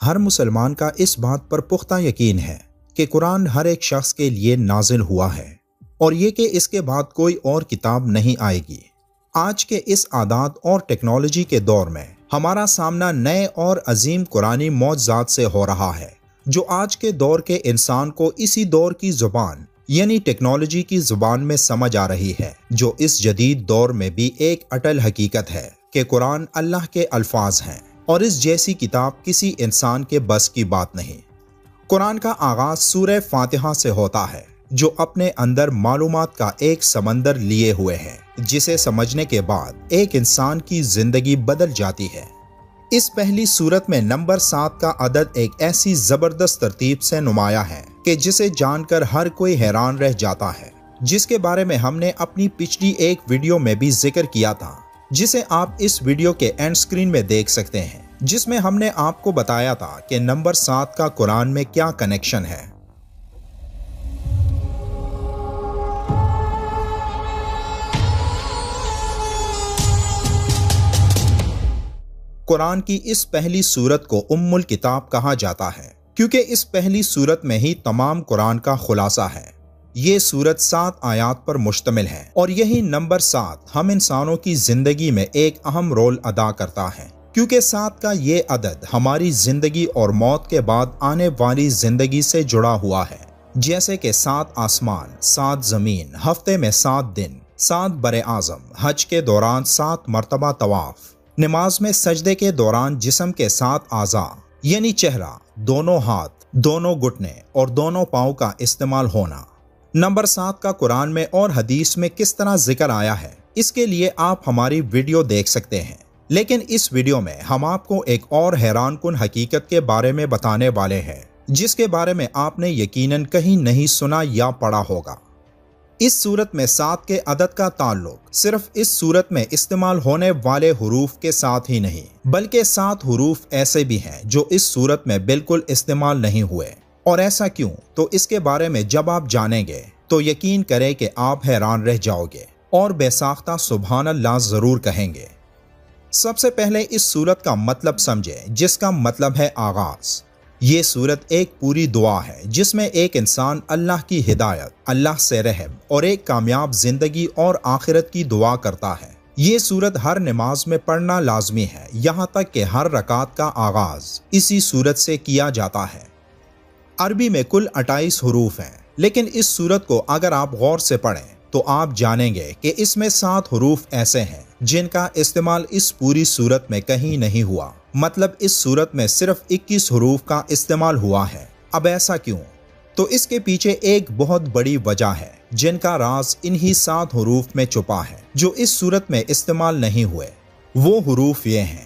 ہر مسلمان کا اس بات پر پختہ یقین ہے کہ قرآن ہر ایک شخص کے لیے نازل ہوا ہے اور یہ کہ اس کے بعد کوئی اور کتاب نہیں آئے گی۔ آج کے اس اعداد اور ٹیکنالوجی کے دور میں ہمارا سامنا نئے اور عظیم قرآنی معجزات سے ہو رہا ہے، جو آج کے دور کے انسان کو اسی دور کی زبان یعنی ٹیکنالوجی کی زبان میں سمجھ آ رہی ہے، جو اس جدید دور میں بھی ایک اٹل حقیقت ہے کہ قرآن اللہ کے الفاظ ہیں اور اس جیسی کتاب کسی انسان کے بس کی بات نہیں۔ قرآن کا آغاز سورہ فاتحہ سے ہوتا ہے، جو اپنے اندر معلومات کا ایک سمندر لیے ہوئے ہے، جسے سمجھنے کے بعد ایک انسان کی زندگی بدل جاتی ہے۔ اس پہلی سورت میں نمبر 7 کا عدد ایک ایسی زبردست ترتیب سے نمایاں ہے کہ جسے جان کر ہر کوئی حیران رہ جاتا ہے، جس کے بارے میں ہم نے اپنی پچھلی ایک ویڈیو میں بھی ذکر کیا تھا، جسے آپ اس ویڈیو کے اینڈ سکرین میں دیکھ سکتے ہیں، جس میں ہم نے آپ کو بتایا تھا کہ نمبر 7 کا قرآن میں کیا کنیکشن ہے۔ قرآن کی اس پہلی سورت کو ام الکتاب کہا جاتا ہے، کیونکہ اس پہلی سورت میں ہی تمام قرآن کا خلاصہ ہے۔ یہ سورت 7 آیات پر مشتمل ہے اور یہی نمبر 7 ہم انسانوں کی زندگی میں ایک اہم رول ادا کرتا ہے، کیونکہ 7 کا یہ عدد ہماری زندگی اور موت کے بعد آنے والی زندگی سے جڑا ہوا ہے، جیسے کہ 7 آسمان، 7 زمین، ہفتے میں 7 دن، 7 براعظم، حج کے دوران 7 مرتبہ طواف، نماز میں سجدے کے دوران جسم کے 7 اعضاء یعنی چہرہ، دونوں ہاتھ، دونوں گھٹنے اور دونوں پاؤں کا استعمال ہونا۔ نمبر 7 کا قرآن میں اور حدیث میں کس طرح ذکر آیا ہے، اس کے لیے آپ ہماری ویڈیو دیکھ سکتے ہیں، لیکن اس ویڈیو میں ہم آپ کو ایک اور حیران کن حقیقت کے بارے میں بتانے والے ہیں، جس کے بارے میں آپ نے یقیناً کہیں نہیں سنا یا پڑھا ہوگا۔ اس صورت میں 7 کے عدد کا تعلق صرف اس صورت میں استعمال ہونے والے حروف کے ساتھ ہی نہیں، بلکہ 7 حروف ایسے بھی ہیں جو اس صورت میں بالکل استعمال نہیں ہوئے۔ اور ایسا کیوں؟ تو اس کے بارے میں جب آپ جانیں گے تو یقین کریں کہ آپ حیران رہ جاؤ گے اور بے ساختہ سبحان اللہ ضرور کہیں گے۔ سب سے پہلے اس صورت کا مطلب سمجھیں، جس کا مطلب ہے آغاز۔ یہ صورت ایک پوری دعا ہے جس میں ایک انسان اللہ کی ہدایت، اللہ سے رحم اور ایک کامیاب زندگی اور آخرت کی دعا کرتا ہے۔ یہ صورت ہر نماز میں پڑھنا لازمی ہے، یہاں تک کہ ہر رکعت کا آغاز اسی صورت سے کیا جاتا ہے۔ عربی میں کل 28 حروف ہیں، لیکن اس صورت کو اگر آپ غور سے پڑھیں تو آپ جانیں گے کہ اس میں 7 حروف ایسے ہیں جن کا استعمال اس پوری صورت میں کہیں نہیں ہوا، مطلب اس صورت میں صرف 21 حروف کا استعمال ہوا ہے۔ اب ایسا کیوں؟ تو اس کے پیچھے ایک بہت بڑی وجہ ہے، جن کا راز انہی 7 حروف میں چھپا ہے جو اس صورت میں استعمال نہیں ہوئے۔ وہ حروف یہ ہیں۔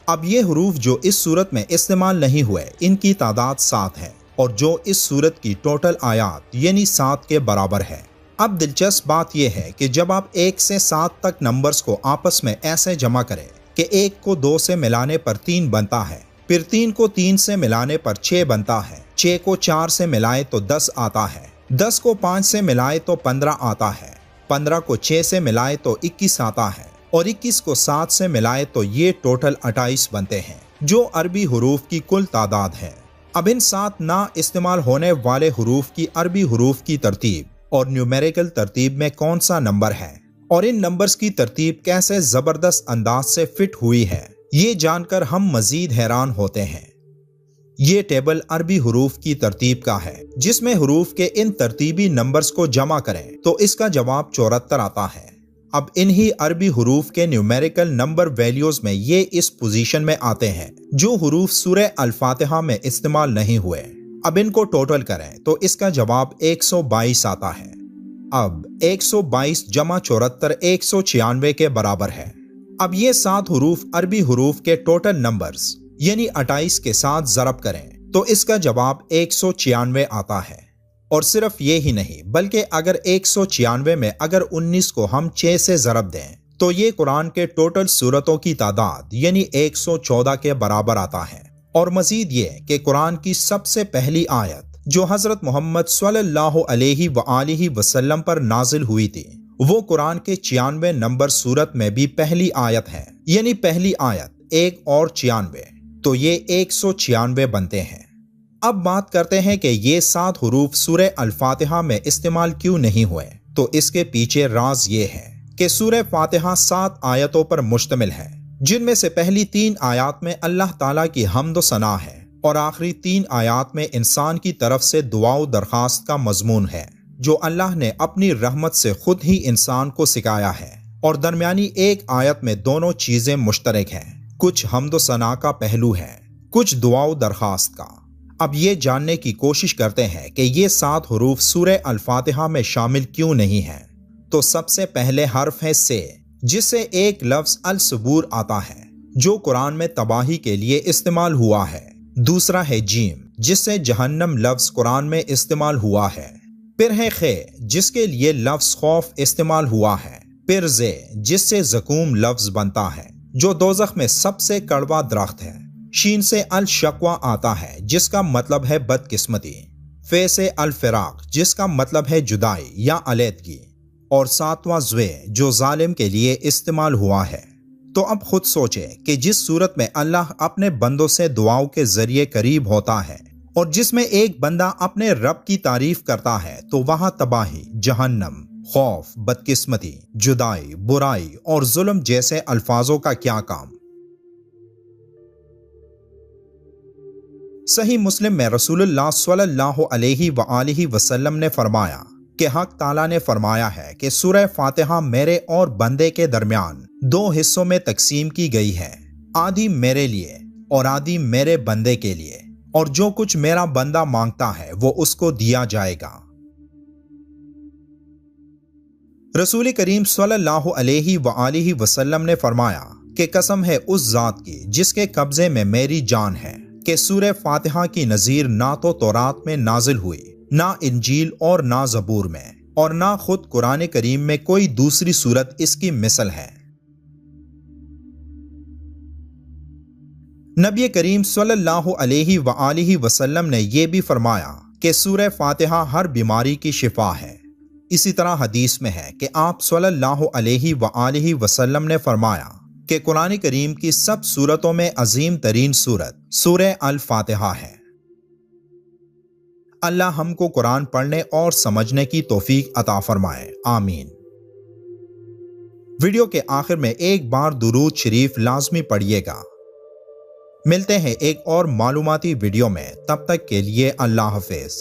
اب یہ حروف جو اس صورت میں استعمال نہیں ہوئے، ان کی تعداد 7 ہے اور جو اس صورت کی ٹوٹل آیات یعنی 7 کے برابر ہے۔ اب دلچسپ بات یہ ہے کہ جب آپ 1 سے 7 تک نمبرز کو آپس میں ایسے جمع کریں کہ 1 کو 2 سے ملانے پر 3 بنتا ہے، پھر 3 کو 3 سے ملانے پر 6 بنتا ہے، 6 کو 4 سے ملائے تو 10 آتا ہے، 10 کو 5 سے ملائے تو 15 آتا ہے، 15 کو 6 سے ملائے تو 21 آتا ہے، اور 21 کو 7 سے ملائے تو یہ ٹوٹل 28 بنتے ہیں، جو عربی حروف کی کل تعداد ہے۔ اب ان 7 نا استعمال ہونے والے حروف کی عربی حروف کی ترتیب اور نیومیریکل ترتیب میں کون سا نمبر ہے، اور ان نمبرز کی ترتیب کیسے زبردست انداز سے فٹ ہوئی ہے، یہ جان کر ہم مزید حیران ہوتے ہیں۔ یہ ٹیبل عربی حروف کی ترتیب کا ہے، جس میں حروف کے ان ترتیبی نمبرز کو جمع کریں تو اس کا جواب 74 آتا ہے۔ اب انہی عربی حروف کے نیومیریکل نمبر ویلیوز میں یہ اس پوزیشن میں آتے ہیں جو حروف سورہ الفاتحہ میں استعمال نہیں ہوئے۔ اب ان کو ٹوٹل کریں تو اس کا جواب 122 آتا ہے۔ اب 122 جمع 74 196 کے برابر ہے۔ اب یہ 7 حروف عربی حروف کے ٹوٹل نمبرز یعنی 28 کے ساتھ ضرب کریں تو اس کا جواب 196 آتا ہے۔ اور صرف یہ ہی نہیں، بلکہ اگر 196 میں اگر 19 کو ہم 6 سے ضرب دیں تو یہ قرآن کے ٹوٹل سورتوں کی تعداد یعنی 114 کے برابر آتا ہے۔ اور مزید یہ کہ قرآن کی سب سے پہلی آیت جو حضرت محمد صلی اللہ علیہ وآلہ وسلم پر نازل ہوئی تھی، وہ قرآن کے 96 نمبر سورت میں بھی پہلی آیت ہے، یعنی پہلی آیت 1 اور 96۔ تو یہ 196 بنتے ہیں۔ اب بات کرتے ہیں کہ یہ 7 حروف سورہ الفاتحہ میں استعمال کیوں نہیں ہوئے۔ تو اس کے پیچھے راز یہ ہے کہ سورہ فاتحہ 7 آیتوں پر مشتمل ہے، جن میں سے پہلی 3 آیات میں اللہ تعالیٰ کی حمد و ثنا ہے اور آخری 3 آیات میں انسان کی طرف سے دعا و درخواست کا مضمون ہے، جو اللہ نے اپنی رحمت سے خود ہی انسان کو سکھایا ہے، اور درمیانی ایک آیت میں دونوں چیزیں مشترک ہیں، کچھ حمد و ثنا کا پہلو ہے، کچھ دعا و درخواست کا۔ اب یہ جاننے کی کوشش کرتے ہیں کہ یہ 7 حروف سورہ الفاتحہ میں شامل کیوں نہیں ہیں۔ تو سب سے پہلے حرف ہے سے، جس سے ایک لفظ الصبور آتا ہے، جو قرآن میں تباہی کے لیے استعمال ہوا ہے۔ دوسرا ہے جیم، جس سے جہنم لفظ قرآن میں استعمال ہوا ہے۔ پھر ہے خے، جس کے لیے لفظ خوف استعمال ہوا ہے۔ پھر زے، جس سے زقوم لفظ بنتا ہے، جو دوزخ میں سب سے کڑوا درخت ہے۔ شین سے الشقوہ آتا ہے، جس کا مطلب ہے بدقسمتی۔ فے سے الفراق، جس کا مطلب ہے جدائی یا علیحدگی، اور 7واں زوے، جو ظالم کے لیے استعمال ہوا ہے۔ تو اب خود سوچیں کہ جس صورت میں اللہ اپنے بندوں سے دعاؤں کے ذریعے قریب ہوتا ہے، اور جس میں ایک بندہ اپنے رب کی تعریف کرتا ہے، تو وہاں تباہی، جہنم، خوف، بدقسمتی، جدائی، برائی اور ظلم جیسے الفاظوں کا کیا کام؟ صحیح مسلم میں رسول اللہ صلی اللہ علیہ وآلہ وسلم نے فرمایا کہ حق تعالیٰ نے فرمایا ہے کہ سورہ فاتحہ میرے اور بندے کے درمیان 2 حصوں میں تقسیم کی گئی ہے، آدھی میرے لیے اور آدھی میرے بندے کے لیے، اور جو کچھ میرا بندہ مانگتا ہے وہ اس کو دیا جائے گا۔ رسول کریم صلی اللہ علیہ وآلہ وسلم نے فرمایا کہ قسم ہے اس ذات کی جس کے قبضے میں میری جان ہے، کہ سورہ فاتحہ کی نظیر نہ تو تورات میں نازل ہوئی، نہ انجیل اور نہ زبور میں، اور نہ خود قرآن کریم میں کوئی دوسری سورت اس کی مثل ہے۔ نبی کریم صلی اللہ علیہ وآلہ وسلم نے یہ بھی فرمایا کہ سورہ فاتحہ ہر بیماری کی شفا ہے۔ اسی طرح حدیث میں ہے کہ آپ صلی اللہ علیہ وآلہ وسلم نے فرمایا کہ قرآن کریم کی سب سورتوں میں عظیم ترین سورت سورہ الفاتحہ ہے۔ اللہ ہم کو قرآن پڑھنے اور سمجھنے کی توفیق عطا فرمائے، آمین۔ ویڈیو کے آخر میں ایک بار درود شریف لازمی پڑھیے گا۔ ملتے ہیں ایک اور معلوماتی ویڈیو میں، تب تک کے لیے اللہ حافظ۔